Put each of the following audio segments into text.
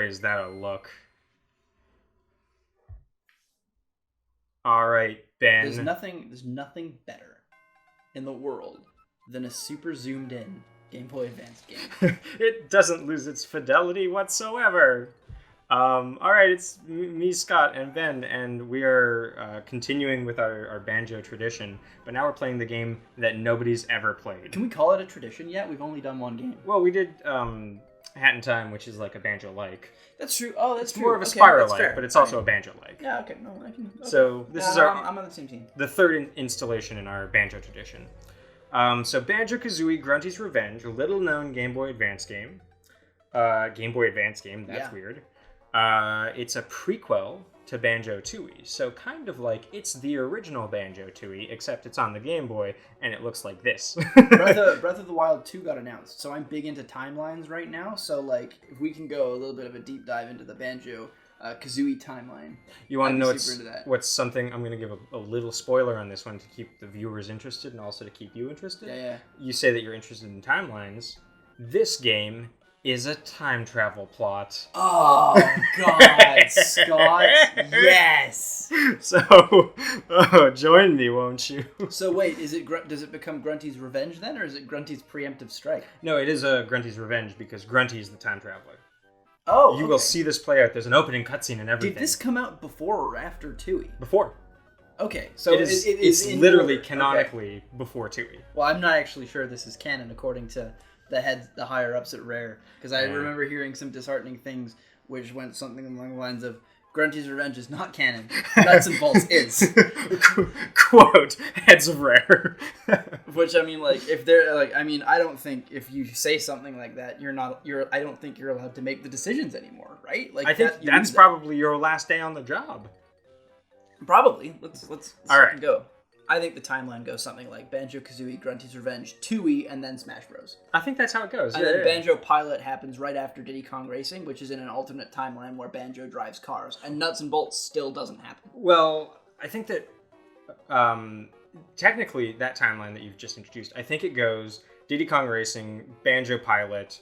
boy, is that a look. All right, Ben. There's nothing better in the world than a super zoomed in Game Boy Advance game. It doesn't lose its fidelity whatsoever. All right, it's me, Scott, and Ben, and we are continuing with our banjo tradition, but now we're playing the game that nobody's ever played. Can we call it a tradition yet? We've only done one game. Well, we did Hat in Time, which is like a banjo-like. That's true. Oh, that's it's true. more of a okay, Spyro-like, but it's also a banjo-like. Yeah, okay. No, I can. Okay. So this is I'm on the same team. The third installation in our banjo tradition. So Banjo-Kazooie Grunty's Revenge, a little-known Game Boy Advance game. Game Boy Advance game, that's weird. It's a prequel to Banjo-Tooie, so kind of like it's the original Banjo-Tooie, except it's on the Game Boy, and it looks like this. Breath of the Wild 2 got announced, so I'm big into timelines right now, so like, if we can go a little bit of a deep dive into the Banjo-Kazooie timeline. You want to know what's something, I'm going to give a little spoiler on this one to keep the viewers interested, and also to keep you interested. Yeah. You say that you're interested in timelines. This game is a time travel plot. Oh, God, Scott. Yes. So, join me, won't you? So wait, does it become Grunty's Revenge then, or is it Grunty's Preemptive Strike? No, it is Grunty's Revenge because Grunty is the time traveler. Oh, You will see this play out. There's an opening cutscene and everything. Did this come out before or after Tooie? Before. Okay, so it's literally canonically before Tooie. Well, I'm not actually sure this is canon according to the higher ups at Rare, because I remember hearing some disheartening things which went something along the lines of Grunty's Revenge is not canon, Nuts and Bolts is. Quote, heads of Rare. Which, I mean, like, if they're like, I mean, I don't think if you say something like that, I don't think you're allowed to make the decisions anymore, right? Like, I think that's probably your last day on the job. Probably. Let's all right, go. I think the timeline goes something like Banjo-Kazooie, Grunty's Revenge, Tooie, and then Smash Bros. I think that's how it goes. And then Banjo Pilot happens right after Diddy Kong Racing, which is in an alternate timeline where Banjo drives cars. And Nuts and Bolts still doesn't happen. Well, I think that technically that timeline that you've just introduced, I think it goes Diddy Kong Racing, Banjo Pilot,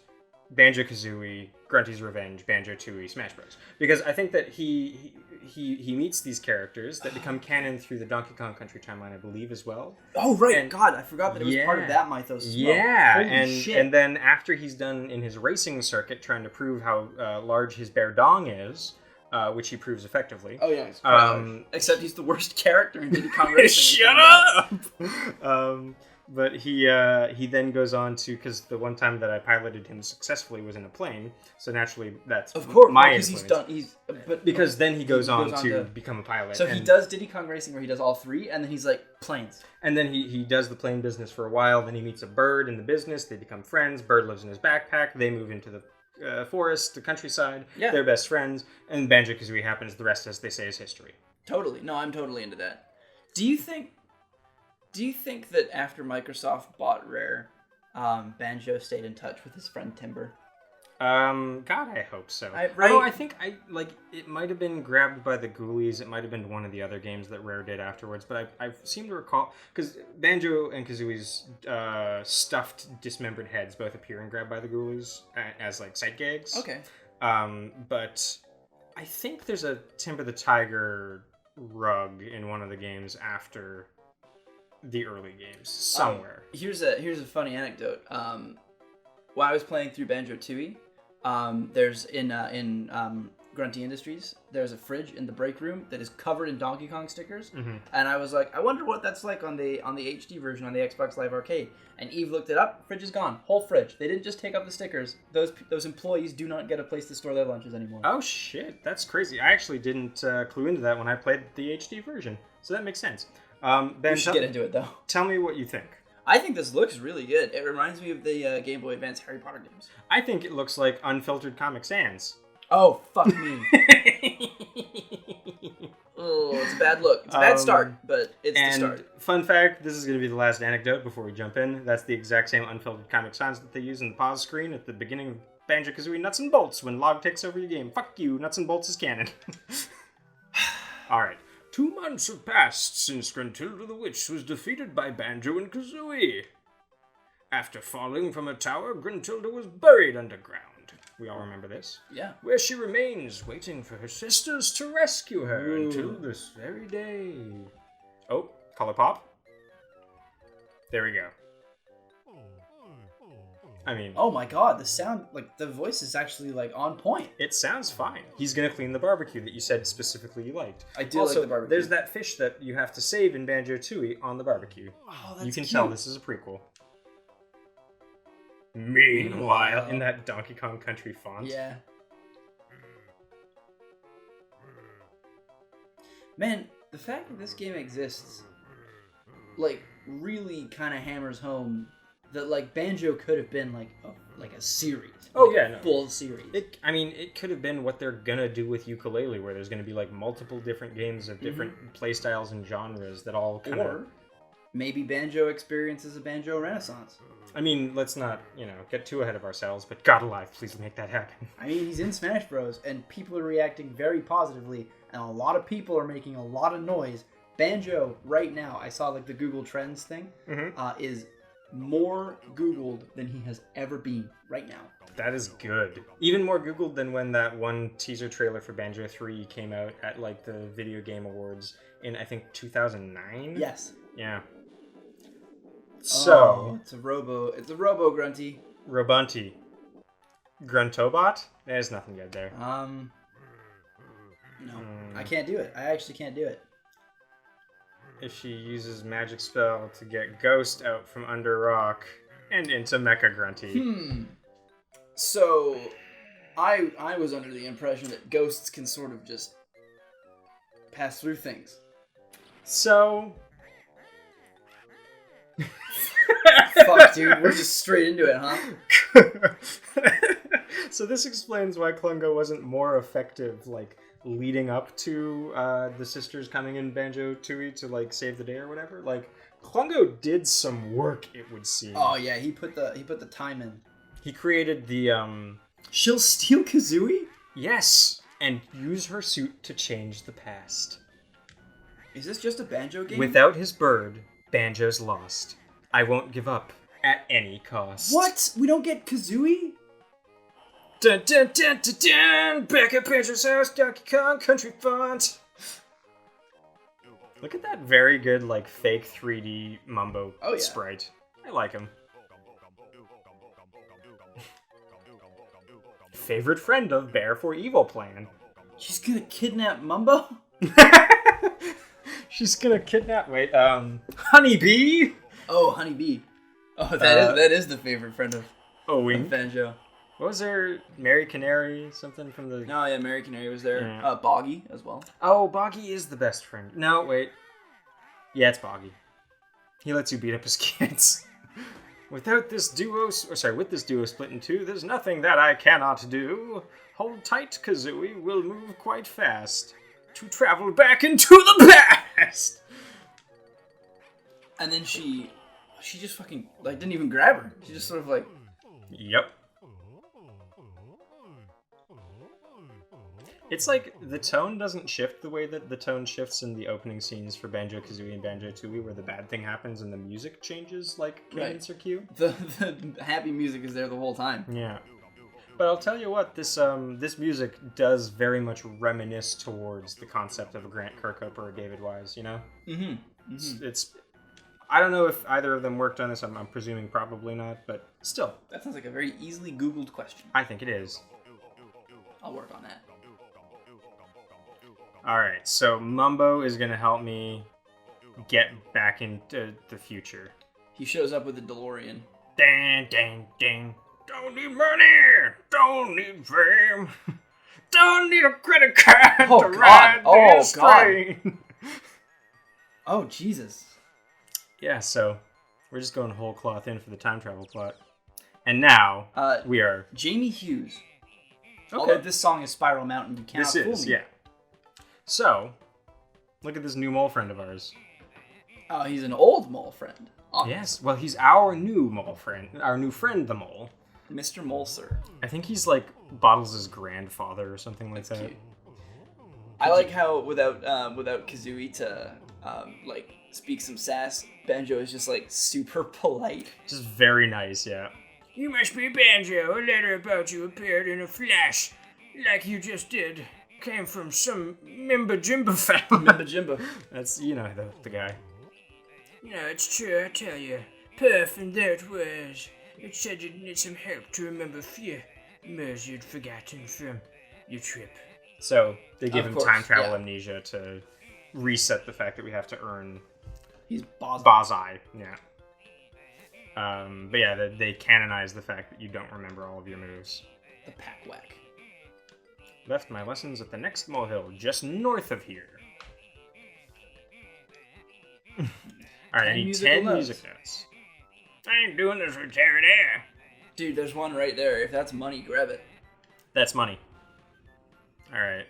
Banjo-Kazooie, Grunty's Revenge, Banjo-Tooie, Smash Bros. Because I think that he meets these characters that become canon through the Donkey Kong Country timeline, I believe, as well. Oh, right. And, God, I forgot that it was part of that mythos as well. Yeah, Holy shit. And then after he's done in his racing circuit trying to prove how large his bear dong is, which he proves effectively. Oh, yeah. Except he's the worst character in Diddy Kong Racing. Shut up! But he then goes on to, because the one time that I piloted him successfully was in a plane, so naturally that's of course my influence. Because then he goes on to become a pilot. So he does Diddy Kong Racing where he does all three, and then he's like, planes. And then he does the plane business for a while, then he meets a bird in the business, they become friends, bird lives in his backpack, they move into the forest, the countryside, they're best friends, and Banjo-Kazooie happens, the rest, as they say, is history. Totally. No, I'm totally into that. Do you think that after Microsoft bought Rare, Banjo stayed in touch with his friend Timber? God, I hope so. Right? Oh, I think it might have been grabbed by the Ghoulies. It might have been one of the other games that Rare did afterwards. But I seem to recall, because Banjo and Kazooie's stuffed dismembered heads both appear in Grabbed by the Ghoulies as like sight gags. Okay. But I think there's a Timber the Tiger rug in one of the games after the early games somewhere. Here's a funny anecdote. While I was playing through Banjo-Tooie, there's in Grunty Industries, there's a fridge in the break room that is covered in Donkey Kong stickers, and I was like, I wonder what that's like on the HD version on the Xbox Live Arcade. And Eve looked it up. Fridge is gone. Whole fridge. They didn't just take up the stickers. Those employees do not get a place to store their lunches anymore. Oh shit, that's crazy. I actually didn't clue into that when I played the HD version, so that makes sense. Ben, we should get into it though. Tell me what you think. I think this looks really good. It reminds me of the Game Boy Advance Harry Potter games. I think it looks like unfiltered Comic Sans. Oh, fuck me. Oh, it's a bad look. It's a bad start, but it's the start. Fun fact, this is going to be the last anecdote before we jump in. That's the exact same unfiltered Comic Sans that they use in the pause screen at the beginning of Banjo-Kazooie Nuts and Bolts when Log takes over your game. Fuck you, Nuts and Bolts is canon. Alright. 2 months have passed since Gruntilda the Witch was defeated by Banjo and Kazooie. After falling from a tower, Gruntilda was buried underground, We all remember this. Yeah. Where she remains, waiting for her sisters to rescue her until this very day. Oh, color pop. There we go. I mean... Oh my god, the sound, like, the voice is actually, like, on point. It sounds fine. He's gonna clean the barbecue that you said specifically you liked. I do also, like the barbecue. There's that fish that you have to save in Banjo-Tooie on the barbecue. Oh, that's You can cute. tell this is a prequel. Meanwhile, in that Donkey Kong Country font. Yeah. Man, the fact that this game exists, like, really kind of hammers home that, like, Banjo could have been, like a series. Oh, like yeah, a no. full series. It could have been what they're gonna do with Ukulele, where there's gonna be, like, multiple different games of different playstyles and genres that all kind of... Or maybe Banjo experiences a Banjo Renaissance. I mean, let's not, get too ahead of ourselves, but God alive, please make that happen. I mean, he's in Smash Bros. And people are reacting very positively, and a lot of people are making a lot of noise. Banjo, right now, I saw, like, the Google Trends thing, is more Googled than he has ever been right now. That is good. Even more Googled than when that one teaser trailer for Banjo 3 came out at, like, the Video Game Awards in, I think, 2009? Yes. Yeah. So... It's a Robo Grunty. Robunty. Gruntobot? There's nothing good there. No. I can't do it. I actually can't do it. If she uses magic spell to get Ghost out from under rock and into Mecha Grunty. So, I was under the impression that ghosts can sort of just pass through things. So... Fuck, dude. We're just straight into it, huh? So this explains why Klungo wasn't more effective, like, leading up to the sisters coming in Banjo-Tooie to, like, save the day or whatever. Like, Klungo did some work, it would seem. Oh yeah, he put the time in. He created the She'll steal Kazooie? Yes, and use her suit to change the past. Is this just a Banjo game? Without his bird, Banjo's lost. I won't give up at any cost. What? We don't get Kazooie? Dun dun dun dun dun! Back at Banjo's house, Donkey Kong Country font. Look at that very good, like, fake 3D Mumbo sprite. I like him. Favorite friend of Bear for Evil Plan. She's gonna kidnap Mumbo? She's gonna kidnap... Wait, Honeybee? Oh, Honeybee. Oh, that is the favorite friend of Banjo. What was there? Mary Canary? Something from the... No, yeah, Mary Canary was there. Yeah. Boggy as well. Oh, Boggy is the best friend. No, wait. Yeah, it's Boggy. He lets you beat up his kids. With this duo split in two, there's nothing that I cannot do. Hold tight, Kazooie. We'll move quite fast to travel back into the past. And then she just fucking, like, didn't even grab her. She just sort of, like... Yep. It's like the tone doesn't shift the way that the tone shifts in the opening scenes for Banjo-Kazooie and Banjo-Tooie, where the bad thing happens and the music changes like cadence or cue. The happy music is there the whole time. Yeah. But I'll tell you what, this music does very much reminisce towards the concept of a Grant Kirkhope or a David Wise, you know? It's I don't know if either of them worked on this. I'm presuming probably not, but still. That sounds like a very easily Googled question. I think it is. I'll work on that. Alright, so Mumbo is going to help me get back into the future. He shows up with a DeLorean. Dang, dang, dang. Don't need money. Don't need fame. Don't need a credit card to ride this train. Oh, Jesus. Yeah, so we're just going whole cloth in for the time travel plot. And now we are... Jamie Hughes. Okay. Although this song is Spiral Mountain, you cannot fool me. Yeah. So, look at this new mole friend of ours. Oh, he's an old mole friend. Obviously. Yes, well, he's our new mole friend. Our new friend, the mole. Mr. Molser. I think he's like Bottles' grandfather or something like that. Cute. I like how without Kazooie to speak some sass, Banjo is just like super polite. Just very nice, yeah. You must be Banjo. A letter about you appeared in a flash, like you just did. Came from some Mimba Jimba family. Mimba Jimba. That's, you know, the guy. No, it's true, I tell you. Perf, and there it was. It said you'd need some help to remember few murders you'd forgotten from your trip. So they give him course, time travel yeah. amnesia to reset the fact that we have to earn He's Bazai. Yeah. But yeah, they canonize the fact that you don't remember all of your moves. the pack whack. Left my lessons at the next molehill, just north of here. Alright, I need 10 music notes. I ain't doing this for charity. Dude, there's one right there. If that's money, grab it. That's money. Alright.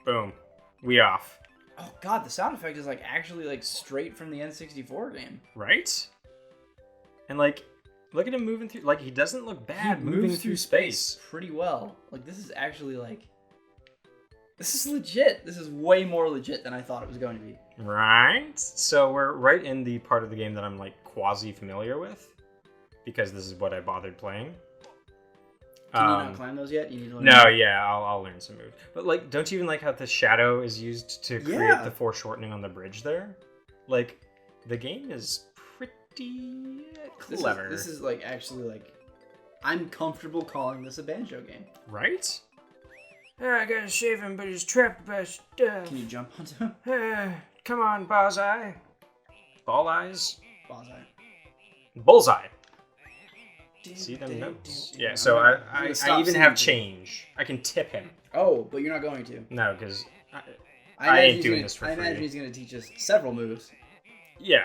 Boom. We off. Oh god, the sound effect is like actually like straight from the N64 game. Right? And like, look at him moving through, like he doesn't look bad He moving moves through space. pretty well. Like this is actually like, this is legit. This is way more legit than I thought it was going to be. Right? So we're right in the part of the game that I'm like quasi familiar with, because this is what I bothered playing. Can you not climb those yet? You need to learn. No, yeah, I'll learn some moves. But like, don't you even like how the shadow is used to create the foreshortening on the bridge there? Like, the game is pretty clever. This is like actually like, I'm comfortable calling this a Banjo game. Right? I gotta save him, but he's trapped by stuff. Can you jump onto him? Come on, Bazai. Ball eyes. Bullseye. Bullseye. See them notes? Yeah, so I even have change. I can tip him. Oh, but you're not going to. No, because I imagine ain't he's doing gonna- this for I imagine free. he's going to teach us several moves. Yeah.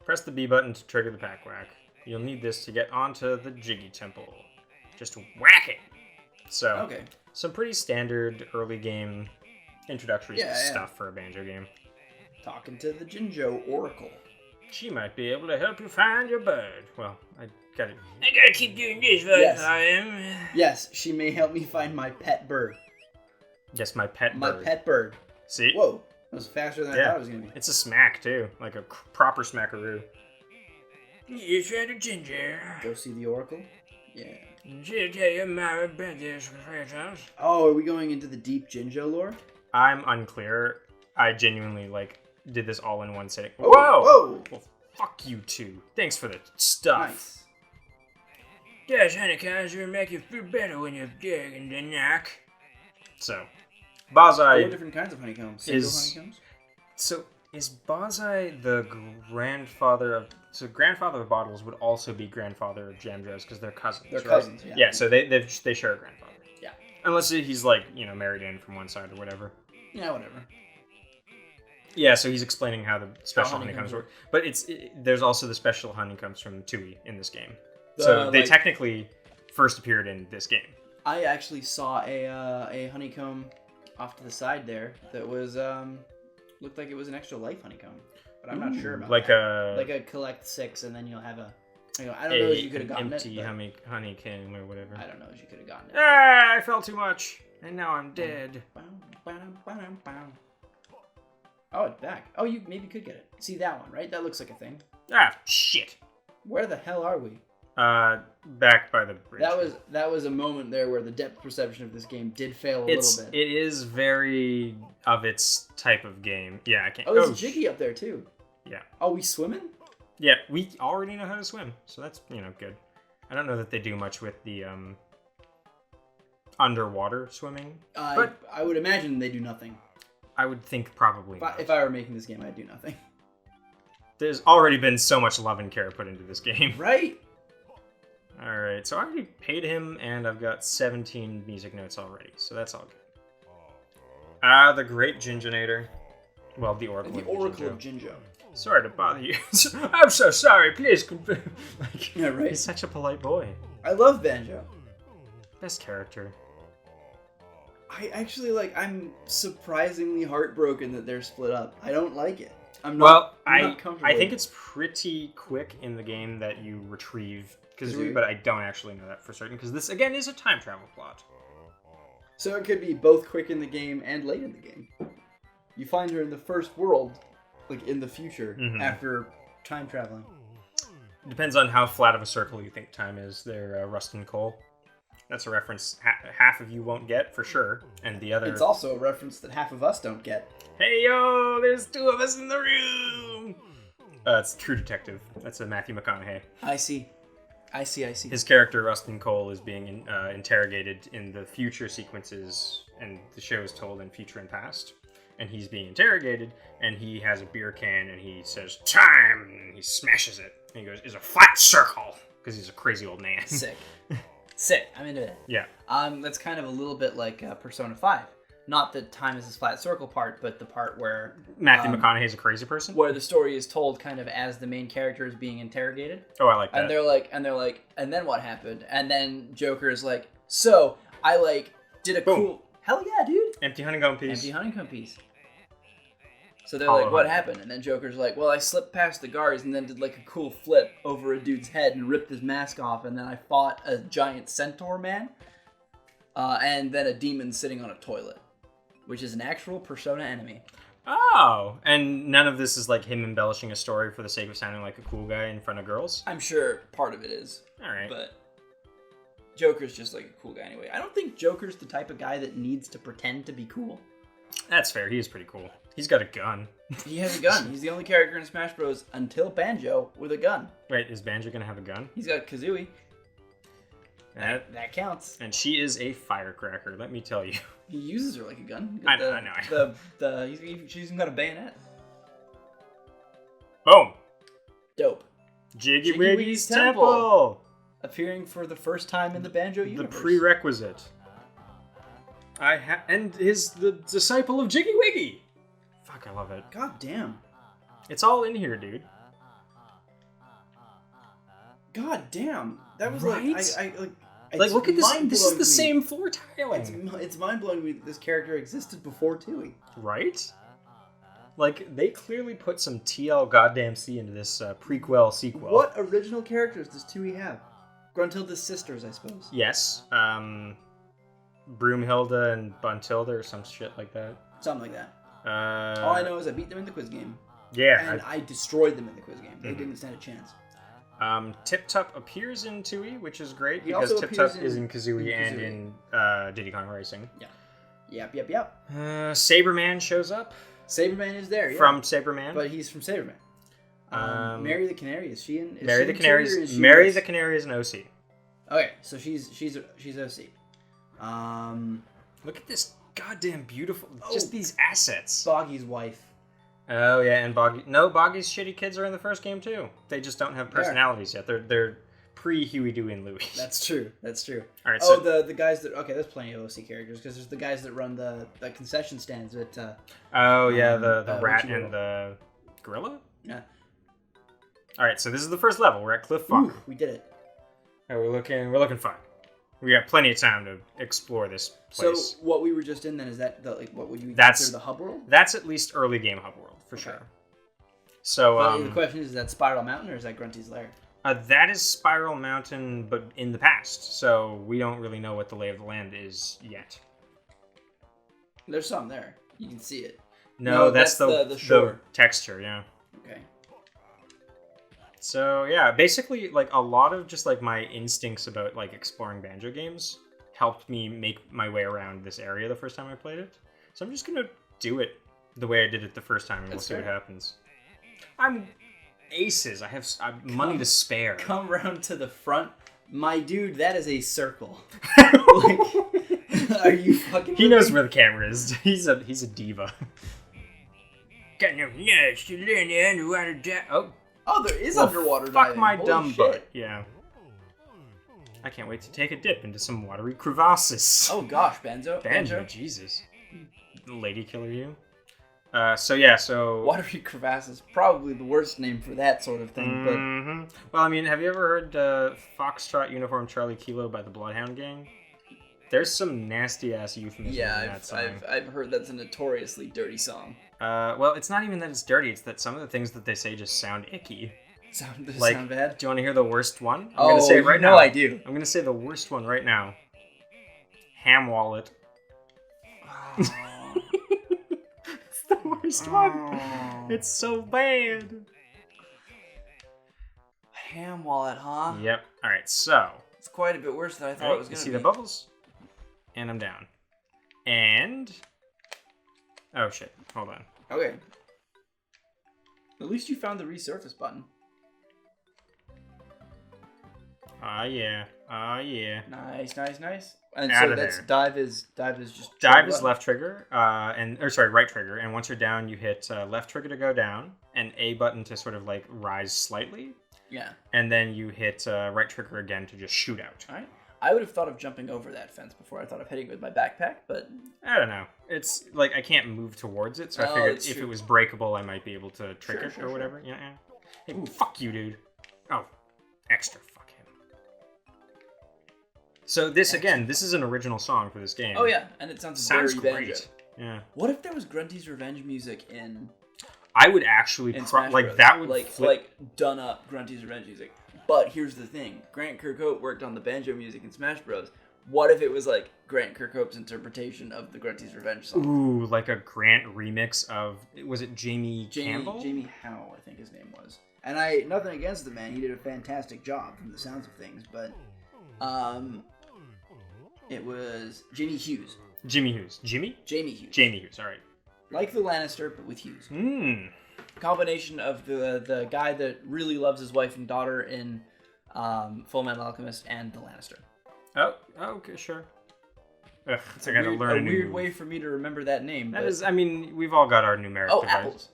Press the B button to trigger the pack whack. You'll need this to get onto the Jiggy Temple. Just whack it. So, Okay. some pretty standard early game introductory Yeah. stuff for a Banjo game. Talking to the Jinjo Oracle. She might be able to help you find your bird. Well, I gotta... I gotta keep doing this while Yes. I am. Yes, she may help me find my pet bird. Guess my pet My bird. pet bird. See? Whoa, that was faster than I thought it was going to be. It's a smack, too. Like a proper smackaroo. You try to ginger. Go see the Oracle? Yeah. She'll tell you my business for 3 times. Oh, are we going into the deep Jinjo lore? I'm unclear. I genuinely, like, did this all in one sitting. Oh, Whoa! whoa! Well, fuck you two. Thanks for the stuff. Nice. Those honeycombs will make you feel better when you're digging the knock. So, 4 Bazai... different kinds of honeycombs. Single is- honeycombs? So, is Bazai the grandfather of... So, grandfather of Bottles would also be grandfather of Jamjos, because they're cousins, They're right? cousins, yeah. Yeah, so they share a grandfather. Yeah. Unless he's, like, you know, married in from one side or whatever. Yeah, whatever. Yeah, so he's explaining how the special honeycombs honeycombs work. But there's also the special honeycombs from Tui in this game. So they like- technically first appeared in this game. I actually saw a honeycomb off to the side there that was looked like it was an extra life honeycomb, but I'm not sure about Like that. a Like a collect 6 and then you'll have a. I don't know if you could have gotten empty it. But honeycomb or whatever. I don't know if you could have gotten it. Ah, I fell too much, and now I'm dead. Oh, it's back. Oh, you maybe could get it. See that one, right? That looks like a thing. Ah, shit. Where the hell are we? Back by the bridge. That was a moment there where the depth perception of this game did fail a little bit. It is very of its type of game. Yeah, I can't. Oh, there's a Jiggy up there too. Yeah. Oh, we swimming? Yeah, we already know how to swim, so that's, you know, good. I don't know that they do much with the underwater swimming, but I would imagine they do nothing. I would think probably not. If I were making this game, I'd do nothing. There's already been so much love and care put into this game. Right? Alright, so I already paid him, and I've got 17 music notes already, so that's all good. The Great Ginjonator. Well, the Oracle The of Oracle Jinjo. of Jinjo. Sorry to bother you. I'm so sorry, please. Like, Yeah, right? He's such a polite boy. I love Banjo. Best character. I actually I'm surprisingly heartbroken that they're split up. I don't like it. I'm not comfortable. I think it's pretty quick in the game that you retrieve Kazooie, but I don't actually know that for certain, because this, again, is a time travel plot. So it could be both quick in the game and late in the game. You find her in the first world, like in the future, after time traveling. Depends on how flat of a circle you think time is. There, Rust and Coal. That's a reference half of you won't get for sure, and the other. It's also a reference that half of us don't get. Hey yo, there's 2 of us in the room. It's True Detective. That's a Matthew McConaughey. I see. His character Rustin Cole is being interrogated in the future sequences, and the show is told in future and past. And he's being interrogated, and he has a beer can, and he says "time," and he smashes it, and he goes, "It's a flat circle," because he's a crazy old man. Sick. I'm into it. Yeah. That's kind of a little bit like Persona 5. Not the time is this flat circle part, but the part where Matthew McConaughey is a crazy person. Where the story is told kind of as the main character is being interrogated. Oh, I like that. And they're like, and then what happened? And then Joker is like, so I did a cool. Hell yeah, dude. Empty honeycomb piece. So they're like, what happened? And then Joker's like, well, I slipped past the guards and then did like a cool flip over a dude's head and ripped his mask off, and then I fought a giant centaur man, and then a demon sitting on a toilet, which is an actual Persona enemy. Oh, and none of this is like him embellishing a story for the sake of sounding like a cool guy in front of girls? I'm sure part of it is. All right. But Joker's just like a cool guy anyway. I don't think Joker's the type of guy that needs to pretend to be cool. That's fair. He is pretty cool. He's got a gun. He has a gun. He's the only character in Smash Bros. Until Banjo with a gun. Wait, is Banjo going to have a gun? He's got Kazooie. That counts. And she is a firecracker, let me tell you. He uses her like a gun. I know. She's even got a bayonet. Boom. Dope. Jiggy Wiggy's Temple. Appearing for the first time in the Banjo universe. The prerequisite. And is the disciple of Jiggy Wiggy. Fuck, I love it. God damn. It's all in here, dude. God damn. That was right? like look at this. This is the same floor tiling. It's mind blowing to me that this character existed before Tooie. Right? Like, they clearly put some TL goddamn C into this prequel sequel. What original characters does Tooie have? Gruntilda's sisters, I suppose. Yes. Broomhilda and Buntilda or some shit like that. Something like that. All I know is I beat them in the quiz game. Yeah. And I destroyed them in the quiz game. They didn't stand a chance. Tip Tup appears in Tooie, which is great He because also Tip Tup appears is in Kazooie and in Diddy Kong Racing. Yeah. Yep. Saberman shows up. Saberman is there, yeah. From Saberman. But he's from Saberman. Mary the Canary, is she in? Mary the Canary is an OC. Okay, so she's OC. Look at this goddamn beautiful. Just these assets. Boggy's wife. Oh yeah, and Boggy's shitty kids are in the first game too. They just don't have personalities yet. They're pre Huey, Dewey, and Louie. That's true. All right. So the guys that there's plenty of OC characters because there's the guys that run the concession stands at. The rat and the gorilla. Yeah. All right, so this is the first level. We're at Cliff Farm. We did it. Oh, we're looking fine. We got plenty of time to explore this place. So what we were just in then, is that what would you consider the hub world? That's at least early game hub world for sure. So the question is that Spiral Mountain or is that Grunty's Lair? That is Spiral Mountain, but in the past. So we don't really know what the lay of the land is yet. There's some there. You can see it. No, that's the shore. The texture, yeah. Okay. So yeah, basically like a lot of just like my instincts about like exploring Banjo games helped me make my way around this area the first time I played it. So I'm just gonna do it the way I did it the first time, and we'll see what happens. I'm aces. I have money to spare. Come round to the front, my dude. That is a circle. Are you fucking? He knows where the camera is. He's a diva. Got no nuts to learn the underwater dive. Oh, there is underwater diving. Fuck my Holy dumb shit. butt. Yeah. I can't wait to take a dip into some watery crevasses. Oh gosh, Banjo, Jesus. Lady killer you. So watery crevasses, probably the worst name for that sort of thing. But well, I mean, have you ever heard Foxtrot Uniform Charlie Kilo by the Bloodhound Gang? There's some nasty ass euphemisms in that song. I've heard that's a notoriously dirty song. Well, it's not even that it's dirty. It's that some of the things that they say just sound icky. Sound bad? Do you want to hear the worst one? I'm gonna say it right now. I do. I'm gonna say the worst one right now. Ham wallet. It's the worst one. It's so bad. I ham wallet, huh? Yep. All right, so. It's quite a bit worse than I thought it was going to be. You see the bubbles? And I'm down. And... Oh, shit. Hold on. Okay. At least you found the resurface button. Ah, yeah. Ah, yeah. Nice, nice, nice. And Out so of that's there. dive is just Dive is left trigger, right trigger, and once you're down, you hit left trigger to go down, and A button to sort of like rise slightly, Yeah. and then you hit right trigger again to just shoot out. All right. I would have thought of jumping over that fence before I thought of hitting it with my backpack, but I don't know. It's like I can't move towards it, so I figured if it was breakable, I might be able to trick it or whatever. Yeah. Hey, fuck you, dude. Oh, extra. So this is an original song for this game. Oh yeah, and it sounds Sounds very great. Banjo. Yeah. What if there was Grunty's Revenge music in I would actually Smash like Bros? that would like done up Grunty's Revenge music. But here's the thing: Grant Kirkhope worked on the banjo music in Smash Bros. What if it was like Grant Kirkhope's interpretation of the Grunty's Revenge song? Ooh, like a Grant remix of was it Jamie Campbell? Jamie Howe, I think his name was. And nothing against the man; he did a fantastic job from the sounds of things. But it was Jamie Hughes. Jamie Hughes. Jamie Hughes. Jamie Hughes. All right. Like the Lannister, but with Hughes. Combination of the guy that really loves his wife and daughter in Full Metal Alchemist and the Lannister. Oh, okay, sure. Ugh, it's like I gotta learn a new weird way for me to remember that name. That is, I mean, we've all got our numeric device. Apples.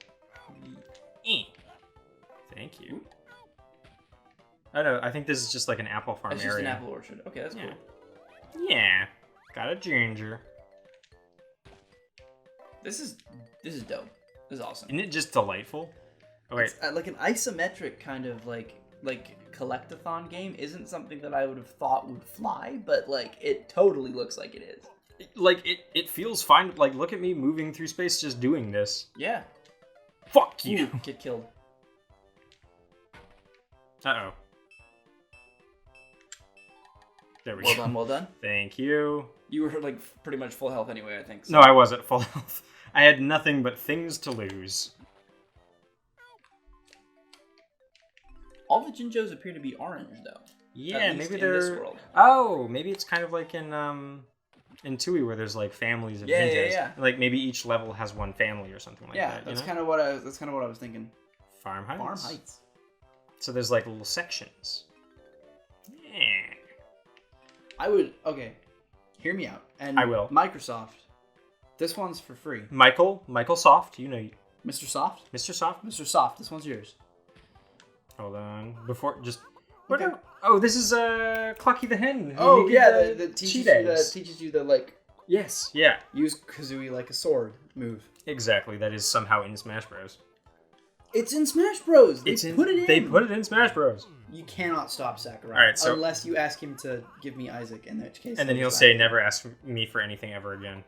Thank you. I don't know. I think this is just like an apple farm It's area. just an apple orchard. Okay, that's cool. Yeah. Got a ginger. This is dope. This is awesome. Isn't it just delightful? Oh wait. It's, like an isometric kind of like collectathon game isn't something that I would have thought would fly, but like it totally looks like it is. Like it feels fine. Like look at me moving through space just doing this. Yeah. Fuck you. Get killed. Uh-oh. There we go. Well done. Thank you. You were like pretty much full health anyway, I think. So. No, I was at full health. I had nothing but things to lose. All the Jinjos appear to be orange, though. Yeah, maybe they're. In this world. Oh, maybe it's kind of like in TUI where there's like families of ninjas. Yeah. Like maybe each level has one family or something like that. Yeah, that's kind of what I was thinking. Farm Heights. Farm Heights. So there's like little sections. Yeah. Okay. Hear me out. And I will. Microsoft. This one's for free. Michael Soft, you know. Mr. Soft? Mr. Soft? Mr. Soft, this one's yours. Hold on. Before, just... Okay. Oh, this is Clucky the Hen. Oh, yeah, that teaches you the, like... Yes, yeah. Use Kazooie like a sword move. Exactly, that is somehow in Smash Bros. It's in Smash Bros! They put it in Smash Bros! You cannot stop Sakurai. Alright, so... Unless you ask him to give me Isaac, in which case... And then he'll say, never ask me for anything ever again.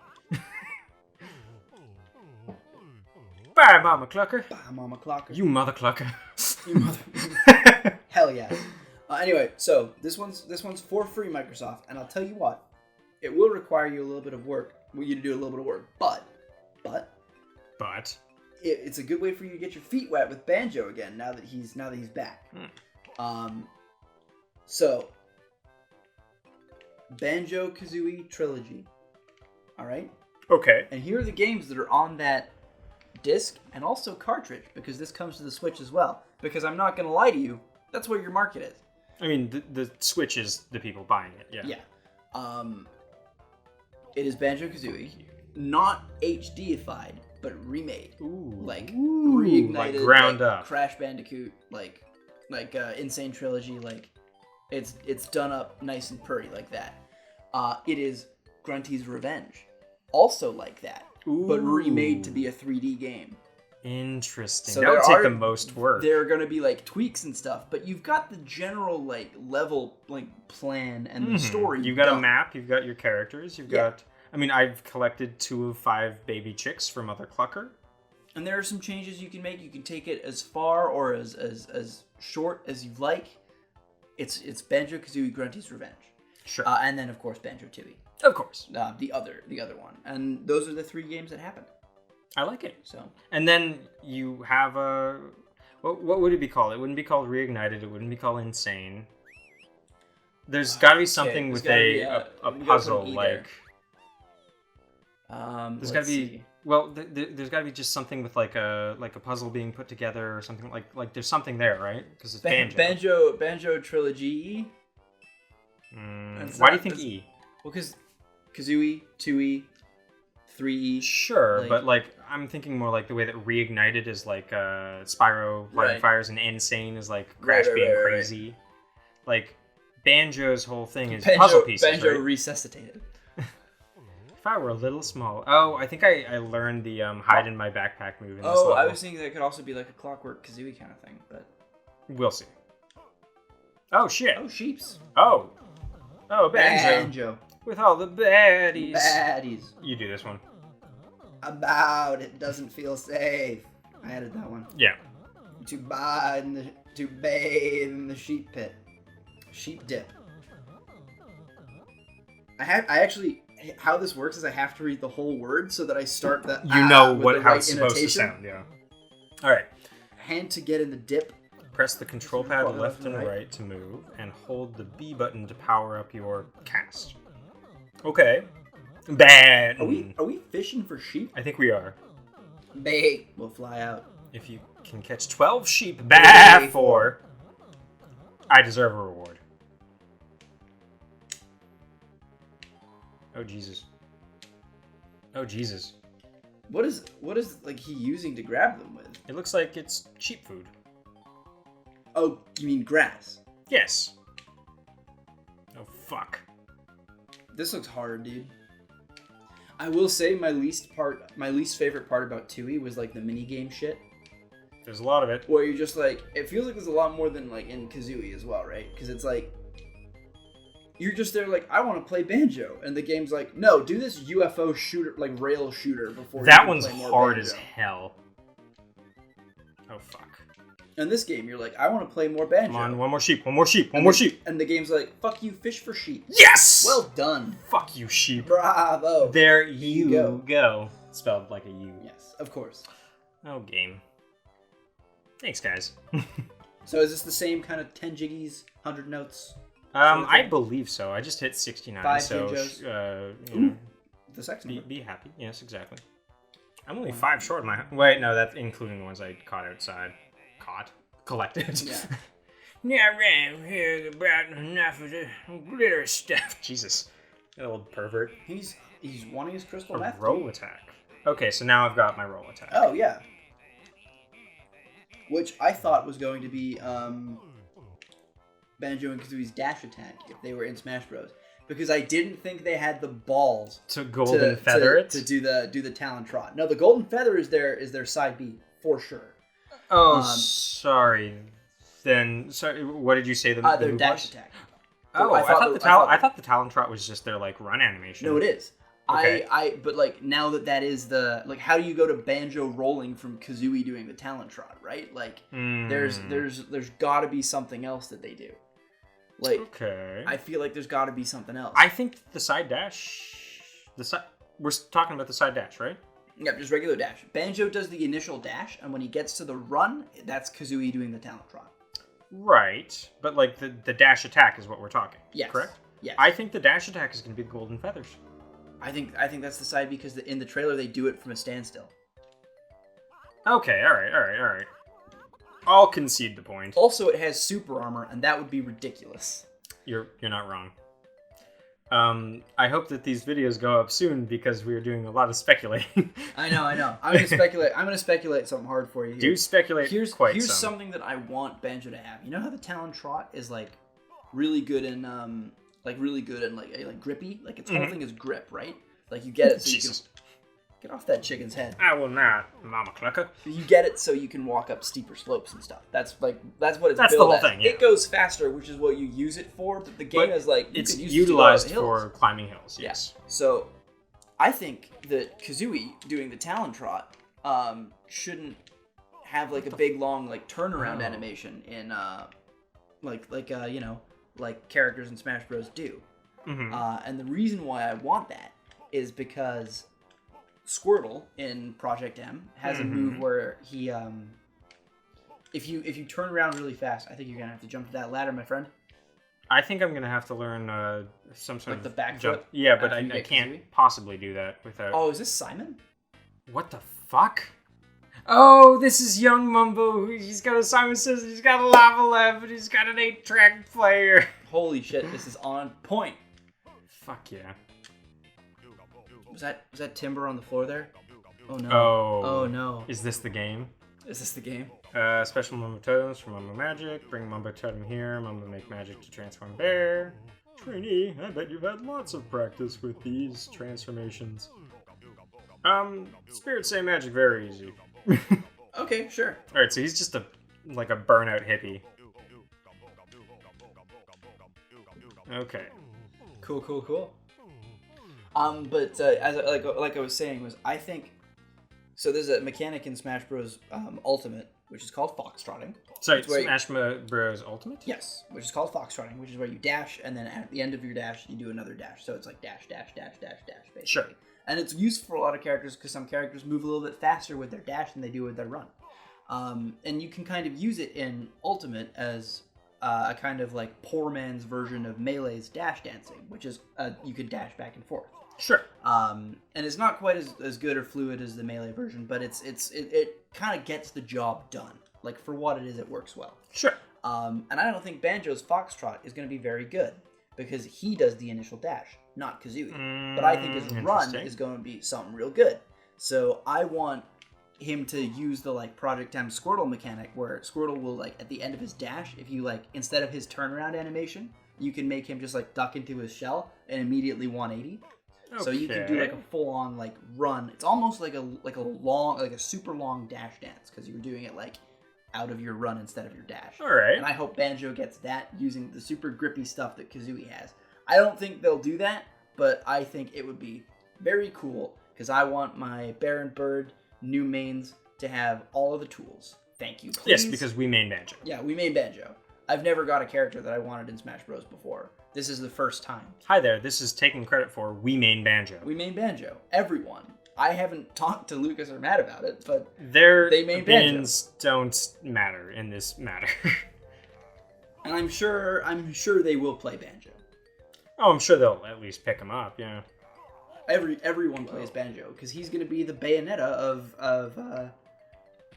Bye, Mama Clucker. Bye, Mama Clucker. You mother clucker. You mother... Hell yeah. Anyway, so this one's for free, Microsoft, and I'll tell you what, it will require you a little bit of work, but it's a good way for you to get your feet wet with Banjo again now that he's back. So Banjo-Kazooie trilogy. All right. Okay. And here are the games that are on that disc and also cartridge, because this comes to the Switch as well. Because I'm not gonna lie to you, that's where your market is. I mean, the Switch is the people buying it. Yeah. Yeah. It is Banjo-Kazooie, not HDified, but remade. Ooh. Reignited, like ground up. Crash Bandicoot, like Insane Trilogy, like it's done up nice and purry like that. It is Grunty's Revenge, also like that, but remade to be a 3D game. Interesting. So that would take the most work. There are going to be like tweaks and stuff, but you've got the general like level like plan and the story. You've got a map. You've got your characters. You've got. I mean, I've collected 2 of 5 baby chicks from Mother Clucker. And there are some changes you can make. You can take it as far or as short as you like. It's Banjo-Kazooie Grunty's Revenge. Sure. And then of course Banjo-Tooie. Of course. The other one. And those are the 3 games that happened. I like it. So. And then you have a... What would it be called? It wouldn't be called Reignited. It wouldn't be called Insane. There's got to be something with a puzzle, like... there's got to be... Well, there's got to be just something with like a puzzle being put together or something like there's something there, right? Because it's Banjo. Banjo Trilogy. Why do you think E? Well, because Kazooie, 2E, 3E. Sure, but like I'm thinking more like the way that Reignited is like Spyro lighting fires and Insane is like Crash being crazy. Like Banjo's whole thing is puzzle pieces. Banjo resuscitated. If I were a little small. Oh, I think I learned the hide in my backpack move in this level. I was thinking that could also be like a Clockwork Kazooie kind of thing, but... We'll see. Oh, shit. Oh, sheeps. Oh, Banjo. With all the baddies. You do this one. About it doesn't feel safe. I added that one. Yeah. To bathe in the sheep pit. Sheep dip. I actually... How this works is I have to read the whole word so that I start that. How it's supposed to sound. Yeah. All right. Hand to get in the dip. Press the control pad left and right to move, and hold the B button to power up your cast. Okay. Bad. Are we fishing for sheep? I think we are. Bait will fly out. If you can catch 12 sheep before, I deserve a reward. Oh Jesus. Oh Jesus. What is like he using to grab them with? It looks like it's sheep food. Oh, you mean grass? Yes. Oh fuck. This looks hard, dude. I will say my least favorite part about 2E was like the mini game shit. There's a lot of it. Where you're just like, it feels like there's a lot more than like in Kazooie as well, right? Because it's like, you're just there like, I want to play Banjo. And the game's like, no, do this UFO shooter, like rail shooter before that you one's play more hard Banjo. as hell. Oh, fuck. In this game, you're like, I want to play more Banjo. Come on, one more sheep, one more sheep, one more sheep. And the game's like, fuck you, fish for sheep. Yes! Well done. Fuck you, sheep. Bravo. There you go. Spelled like a U. Yes, of course. Oh, game. Thanks, guys. So is this the same kind of 10 jiggies, 100 notes? I believe so. I just hit 69, 5 so you know, the second be happy. Yes, exactly. I'm only 5 short of my... Wait, no, that's including the ones I caught outside. Collected. Yeah. Now around here about enough of the glitter stuff. Jesus. That old pervert. He's wanting his crystal meth. Roll attack. Okay, so now I've got my roll attack. Oh, yeah. Which I thought was going to be Banjo and Kazooie's dash attack if they were in Smash Bros. Because I didn't think they had the balls to golden feather it to do the Talon Trot. No, the golden feather is their side B for sure. Oh, sorry. Then, sorry. What did you say? The their dash attack. Oh, I thought the Talon Trot was just their like run animation. No, it is. Okay. But like now that is the like, how do you go to Banjo rolling from Kazooie doing the Talon Trot, right? Like there's got to be something else that they do. Like, okay. I feel like there's got to be something else. I think the side dash. We're talking about the side dash, right? Yeah, just regular dash. Banjo does the initial dash, and when he gets to the run, that's Kazooie doing the Talon Trot. Right, but like the dash attack is what we're talking. Yes. Correct? Yes. I think the dash attack is going to be the golden feathers. I think that's the side because in the trailer they do it from a standstill. Okay, all right. I'll concede the point. Also, it has super armor, and that would be ridiculous. You're not wrong. I hope that these videos go up soon because we're doing a lot of speculating. I know. I'm gonna speculate something hard for you here. Do speculate. Here's something that I want Banjo to have. You know how the Talon Trot is like really good in like grippy. Like its whole thing is grip, right? Like you get it so you can get off that chicken's head. I will not, Mama Clucker. You get it so you can walk up steeper slopes and stuff. That's what it's That's built the whole as. thing. Yeah. It goes faster, which is what you use it for. But the game is like it's utilized for climbing hills. Yes. Yeah. So I think that Kazooie doing the Talon Trot shouldn't have like a big long like turnaround animation in like characters in Smash Bros. Do. Mm-hmm. And the reason why I want that is because Squirtle in Project M has a move where he If you turn around really fast, I think you're gonna have to jump to that ladder, my friend. I think I'm gonna have to learn some sort Like of the back jump. flip Yeah, but after you I get can't Kazooie? possibly do that without. Oh, is this Simon? What the fuck? Oh, this is young Mumbo. He's got a Simon Says. He's got a lava lamp, and he's got an 8-track player. Holy shit, this is on point. Fuck yeah. Was that Timber on the floor there? Oh no. Oh. Oh no. Is this the game? Is this the game? Special Mumbo Totems from Mumbo Magic. Bring Mumbo Totem here. Mumbo make magic to transform bear. Trainee, I bet you've had lots of practice with these transformations. Spirits say magic very easy. Okay, sure. Alright, so he's just like a burnout hippie. Okay. Cool. But as like I was saying, I think so. There's a mechanic in Smash Bros. Ultimate, which is called foxtrotting. Sorry, It's where Smash Bros. Ultimate? Yes, which is called foxtrotting, which is where you dash, and then at the end of your dash, you do another dash. So it's like dash, basically. Sure. And it's used for a lot of characters because some characters move a little bit faster with their dash than they do with their run. And you can kind of use it in Ultimate as a kind of like poor man's version of Melee's dash dancing, which is you could dash back and forth. Sure. And it's not quite as good or fluid as the Melee version, but it kind of gets the job done. Like for what it is, it works well. Sure. And I don't think Banjo's Foxtrot is going to be very good because he does the initial dash, not Kazooie. But I think his run is going to be something real good. So I want him to use the like Project M Squirtle mechanic where Squirtle will like at the end of his dash, if you like instead of his turnaround animation, you can make him just like duck into his shell and immediately 180. Okay. So you can do like a full on like run. It's almost like a super long dash dance because you're doing it like out of your run instead of your dash. All right. And I hope Banjo gets that using the super grippy stuff that Kazooie has. I don't think they'll do that, but I think it would be very cool because I want my Bear and Bird new mains to have all of the tools. Thank you, please. Yes, because we main Banjo. Yeah, we main Banjo. I've never got a character that I wanted in Smash Bros. Before. This is the first time. Hi there, this is Taking Credit for We Main Banjo. We main Banjo. Everyone. I haven't talked to Lucas or Matt about it, but their they main opinions don't matter in this matter. And I'm sure they will play Banjo. Oh, I'm sure they'll at least pick him up, yeah. Everyone plays Banjo because he's going to be the Bayonetta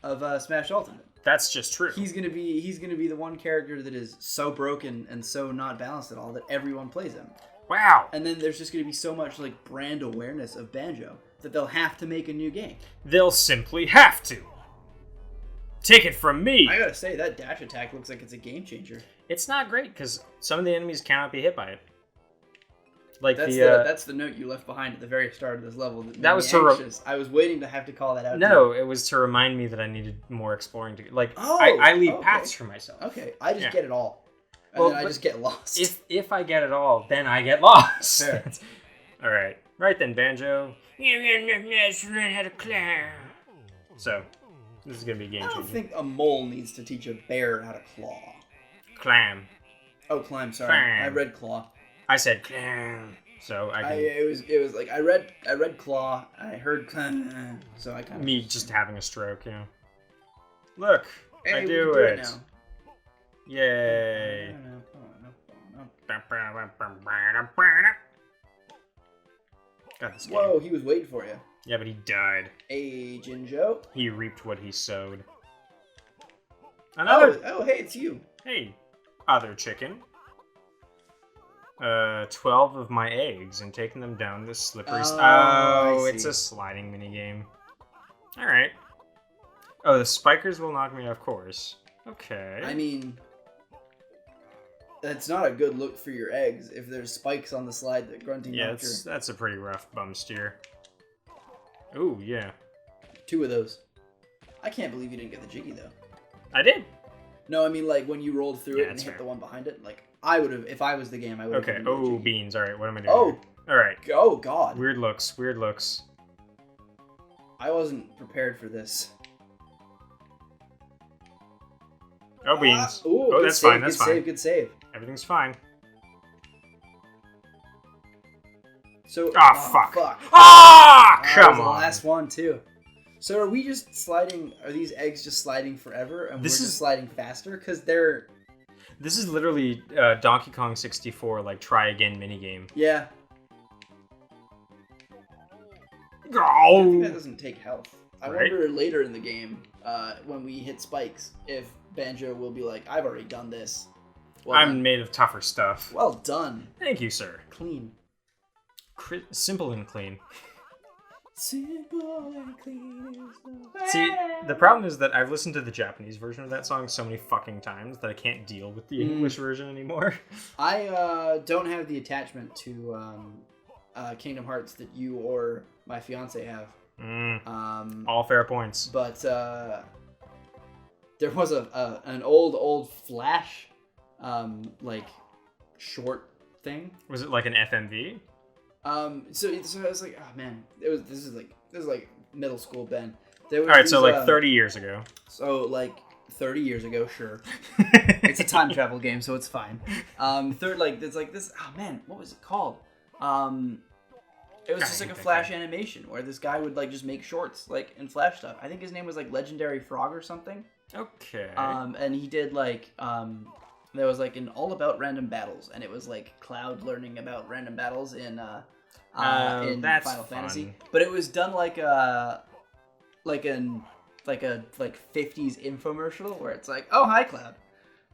of Smash Ultimate. That's just true. He's gonna be the one character that is so broken and so not balanced at all that everyone plays him. Wow. And then there's just gonna be so much like brand awareness of Banjo that they'll have to make a new game. They'll simply have to. Take it from me. I gotta say that dash attack looks like it's a game changer. It's not great because some of the enemies cannot be hit by it. Like that's the note you left behind at the very start of this level. That was I was waiting to have to call that out. No, it was to remind me that I needed more exploring to like. I leave paths for myself. Okay, I just get it all, and then I just get lost. If I get it all, then I get lost. Fair. All right, then, Banjo. You got to learn how to climb. So, this is gonna be a game I changer. don't think a mole needs to teach a bear how to claw. Clam. Oh, climb. Sorry, Clam. I read claw. I said clam. So I can. It was like I read claw. I heard clam. So I kind of me just having a stroke. Yeah. Look, hey, I do it. Now. Yay. God, this game. Whoa, he was waiting for you. Yeah, but he died. Hey, Jinjo. He reaped what he sowed. Another. Oh, hey, it's you. Hey, other chicken. 12 of my eggs and taking them down the slippery. It's a sliding minigame. All right. Oh, the spikers will knock me off course. Okay. I mean, that's not a good look for your eggs if there's spikes on the slide that Grunty knocked your... that's a pretty rough bum steer. Ooh, yeah. 2 of those. I can't believe you didn't get the jiggy, though. I did. No, I mean, like, when you rolled through it and hit fair. the one behind it, like, I would have, if I was the game, I would have... Okay, oh, beans. All right, what am I doing Oh! here? All right. Oh, God. Weird looks. I wasn't prepared for this. Oh, beans. Ooh, oh, that's fine, that's fine. Good save. Everything's fine. So, fuck. Fuck. Ah, That come was on. the last one, too. So are we just sliding? Are these eggs just sliding forever, and we're just sliding faster? Because they're. This is literally Donkey Kong 64, like try again minigame. Yeah. Oh. I think that doesn't take health. I wonder later in the game, when we hit spikes, if Banjo will be like, "I've already done this." Well I'm done. made of tougher stuff. Well done. Thank you, sir. Clean. Simple and clean. Simple and clean. See, the problem is that I've listened to the Japanese version of that song so many fucking times that I can't deal with the English version anymore. I don't have the attachment to Kingdom Hearts that you or my fiance have. All fair points. But there was an old Flash like short thing. Was it like an FMV? So I was like, oh man, this is like middle school Ben. There was all right, so like 30 years ago. So like 30 years ago, sure. It's a time travel game, so it's fine. It's like this. Oh man, what was it called? It was just like a Flash animation where this guy would like just make shorts like and Flash stuff. I think his name was like Legendary Frog or something. Okay. And he did like there was like an all about random battles, and it was like Cloud learning about random battles in Final Fantasy. But it was done like a 50s infomercial where it's like, oh hi Cloud.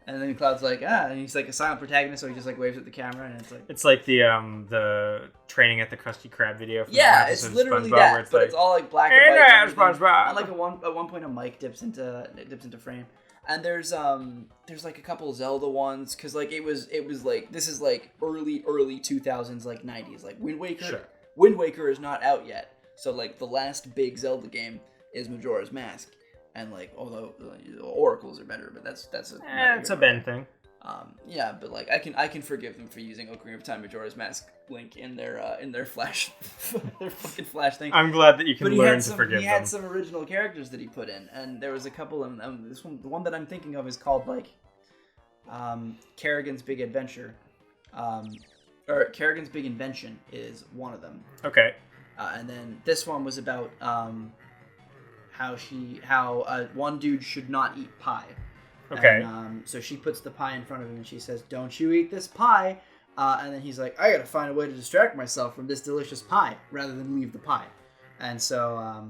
And then Cloud's like, and he's like a silent protagonist, so he just like waves at the camera, and it's like... It's like the training at the Krusty Krab video. From it's literally that, where it's but like, it's all like black and white. And SpongeBob. And like at one point a mic dips into frame. And there's like a couple Zelda ones, because like it was like, this is like early 2000s, like 90s. Like Wind Waker. Sure. Wind Waker is not out yet. So like the last big Zelda game is Majora's Mask. And like, although the oracles are better, but that's it's a Ben thing. Yeah, but like I can forgive them for using Ocarina of Time Majora's Mask Link in their Flash their fucking Flash thing. I'm glad that you can learn to forgive them. He had some original characters that he put in, and there was a couple of them. This one, the one that I'm thinking of, is called like Kerrigan's Big Adventure, or Kerrigan's Big Invention is one of them. Okay. And then this one was about how one dude should not eat pie. Okay. And, so she puts the pie in front of him and she says, "Don't you eat this pie." And then he's like, "I gotta find a way to distract myself from this delicious pie rather than leave the pie." And so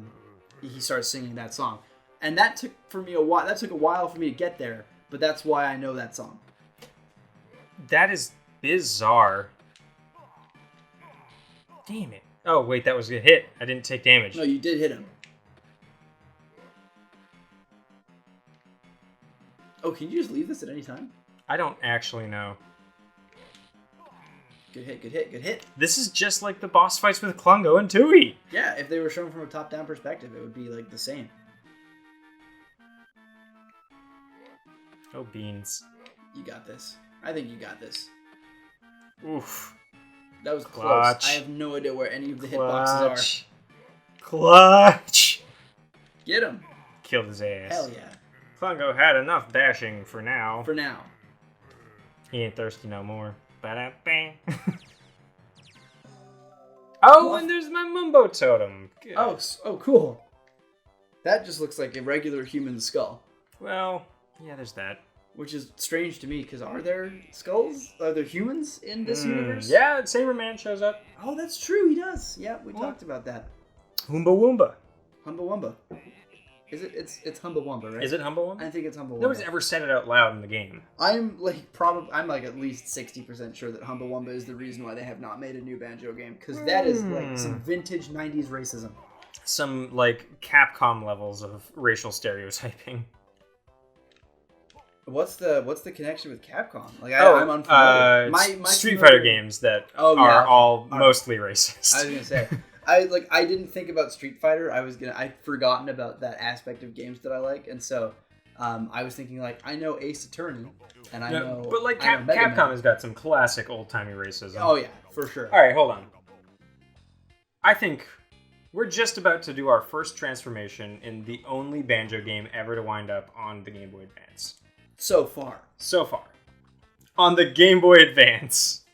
he starts singing that song. And that took a while for me to get there, but that's why I know that song. That is bizarre. Damn it. Oh, wait, that was a hit. I didn't take damage. No, you did hit him. Oh, can you just leave this at any time? I don't actually know. Good hit. This is just like the boss fights with Klungo and Tooie. Yeah, if they were shown from a top-down perspective, it would be like the same. Oh, beans. You got this. I think you got this. Oof. That was Clutch. close. I have no idea where any of the hitboxes are. Clutch. Get him. Killed his ass. Hell yeah. Klungo had enough bashing for now. He ain't thirsty no more. Ba-da-bang. Oh, and there's my Mumbo Totem. Good. Oh, cool. That just looks like a regular human skull. Well, yeah, there's that. Which is strange to me, because are there skulls? Are there humans in this universe? Yeah, Saberman shows up. Oh, that's true, he does. Yeah, we talked about that. Humba Woomba. Humba Wumba. Is it? It's Humba Wumba, right? Is it Humba Wumba? I think it's Humba Wumba. Nobody's ever said it out loud in the game. I'm like at least 60% sure that Humba Wumba is the reason why they have not made a new Banjo game, because that is like some vintage 90s racism. Some like Capcom levels of racial stereotyping. What's the connection with Capcom? Like I'm unfamiliar. My Street Fighter games that are all mostly racist. I was gonna say. I didn't think about Street Fighter. I'd forgotten about that aspect of games that I like, and so I was thinking like, I know Ace Attorney, and I know. But like Capcom has got some classic old timey racism. Oh yeah, for sure. All right, hold on. I think we're just about to do our first transformation in the only Banjo game ever to wind up on the Game Boy Advance. So far. On the Game Boy Advance.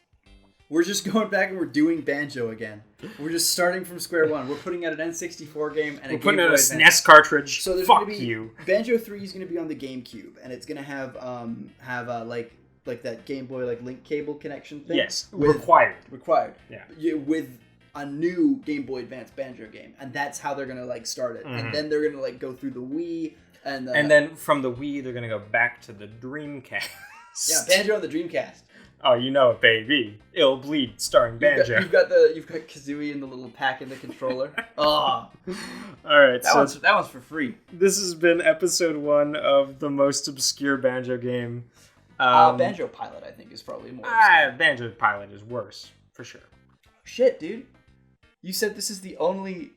We're just going back and we're doing Banjo again. We're just starting from square one. We're putting out an N64 game and we're putting out a SNES cartridge. So there's Fuck you. Banjo 3 is going to be on the GameCube, and it's going to have like that Game Boy like link cable connection thing. Yes, required. Yeah. With a new Game Boy Advance Banjo game, and that's how they're going to like start it, and then they're going to like go through the Wii, and then from the Wii they're going to go back to the Dreamcast. Yeah, Banjo on the Dreamcast. Oh, you know it, baby. It'll Bleed, starring Banjo. You've got Kazooie in the little pack in the controller. Oh. Alright, that one's for free. This has been episode 1 of the most obscure Banjo game. Banjo Pilot, I think, is probably more obscure. Banjo Pilot is worse, for sure. Shit, dude. You said this is the only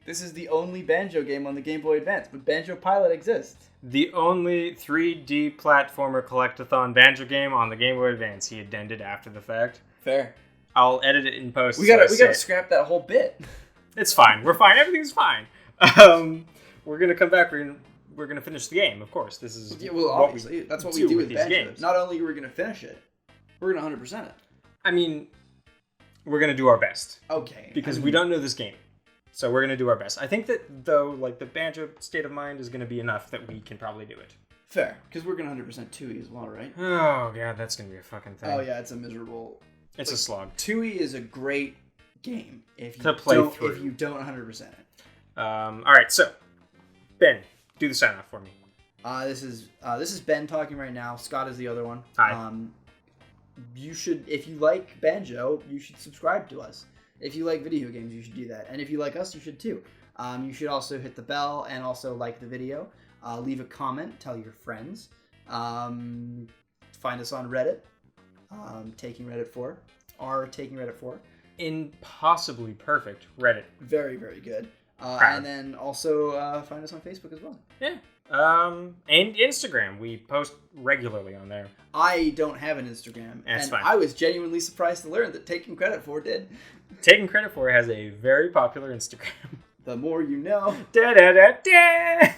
Banjo game on the Game Boy Advance, but Banjo Pilot exists. The only 3D platformer collectathon Banjo game on the Game Boy Advance. He addended after the fact. Fair. I'll edit it in post. We gotta scrap that whole bit. It's fine. We're fine. Everything's fine. We're gonna come back. We're gonna finish the game, of course. This is obviously that's what we do with Banjo. Games. Not only are we gonna finish it, we're gonna 100% it. I mean, we're gonna do our best. Okay. Because we don't know this game. So we're going to do our best. I think that, though, like, the Banjo state of mind is going to be enough that we can probably do it. Fair. Because we're going to 100% Tui as well, right? Oh, yeah, that's going to be a fucking thing. Oh, yeah, it's a miserable... It's a slog. Tui is a great game if you don't 100% it. All right, so, Ben, do the sign-off for me. This is Ben talking right now. Scott is the other one. Hi. You should, if you like Banjo, you should subscribe to us. If you like video games, you should do that. And if you like us, you should too. You should also hit the bell and also like the video. Leave a comment. Tell your friends. Find us on Reddit. TakingCreditFor. TakingCreditFor. Impossibly perfect Reddit. Very, very good. And then also find us on Facebook as well. Yeah. And Instagram. We post regularly on there. I don't have an Instagram. That's fine. I was genuinely surprised to learn that TakingCreditFor did. TakingCreditFor has a very popular Instagram. The more you know. Da da da da!